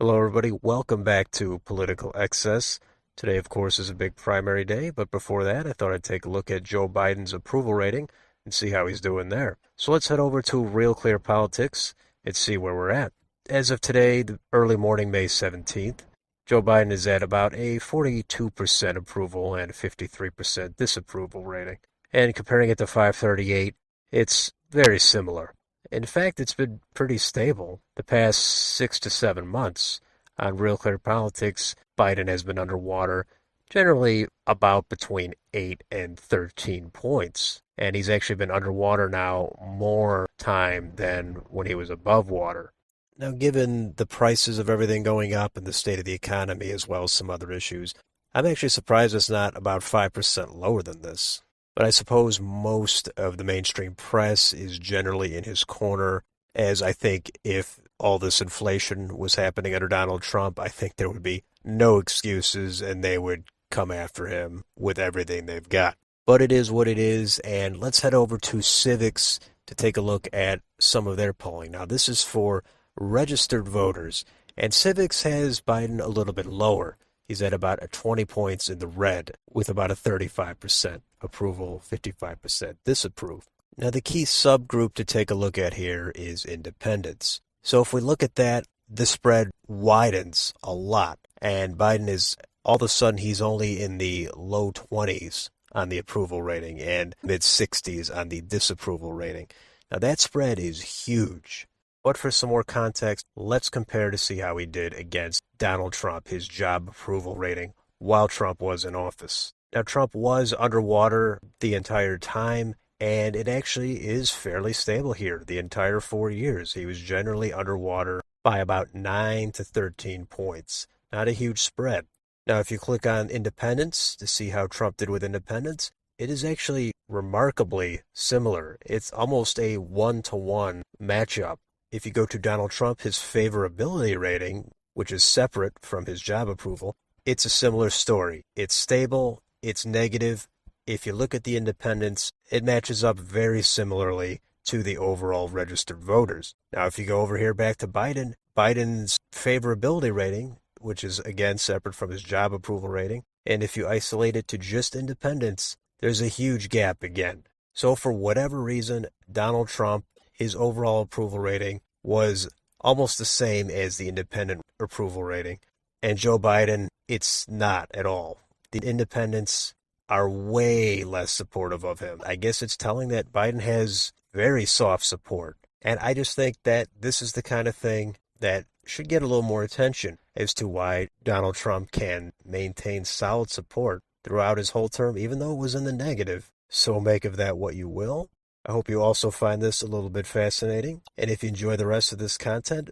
Hello, everybody. Welcome back to Political Excess. Today, of course, is a big primary day, but before that, I thought I'd take a look at Joe Biden's approval rating and see how he's doing there. So let's head over to Real Clear Politics and see where we're at. As of today, the early morning, May 17th, Joe Biden is at about a 42% approval and 53% disapproval rating. And comparing it to 538, it's very similar. In fact, it's been pretty stable the past 6 to 7 months. On Real Clear Politics, Biden has been underwater generally about between 8 and 13 points. And he's actually been underwater now more time than when he was above water. Now, given the prices of everything going up and the state of the economy, as well as some other issues, I'm actually surprised it's not about 5% lower than this. But I suppose most of the mainstream press is generally in his corner, as I think if all this inflation was happening under Donald Trump, I think there would be no excuses and they would come after him with everything they've got. But it is what it is, and let's head over to Civiqs to take a look at some of their polling. Now, this is for registered voters, and Civiqs has Biden a little bit lower. He's at about 20 points in the red with about a 35% approval, 55% disapprove. Now, the key subgroup to take a look at here is independents. So if we look at that, the spread widens a lot. And Biden is, all of a sudden, he's only in the low 20s on the approval rating and mid 60s on the disapproval rating. Now, that spread is huge. But for some more context, let's compare to see how he did against Donald Trump, his job approval rating, while Trump was in office. Now, Trump was underwater the entire time, and it actually is fairly stable here. The entire 4 years, he was generally underwater by about 9 to 13 points. Not a huge spread. Now, if you click on independents to see how Trump did with independents, it is actually remarkably similar. It's almost a 1-to-1 matchup. If you go to Donald Trump, his favorability rating, which is separate from his job approval, it's a similar story. It's stable, it's negative. If you look at the independents, it matches up very similarly to the overall registered voters. Now, if you go over here back to Biden, Biden's favorability rating, which is again separate from his job approval rating, and if you isolate it to just independents, there's a huge gap again. So for whatever reason, Donald Trump, his overall approval rating was almost the same as the independent approval rating. And Joe Biden, it's not at all. The independents are way less supportive of him. I guess it's telling that Biden has very soft support. And I just think that this is the kind of thing that should get a little more attention as to why Donald Trump can maintain solid support throughout his whole term, even though it was in the negative. So make of that what you will. I hope you also find this a little bit fascinating. And if you enjoy the rest of this content,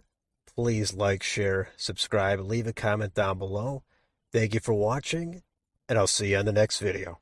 please like, share, subscribe, leave a comment down below. Thank you for watching, and I'll see you on the next video.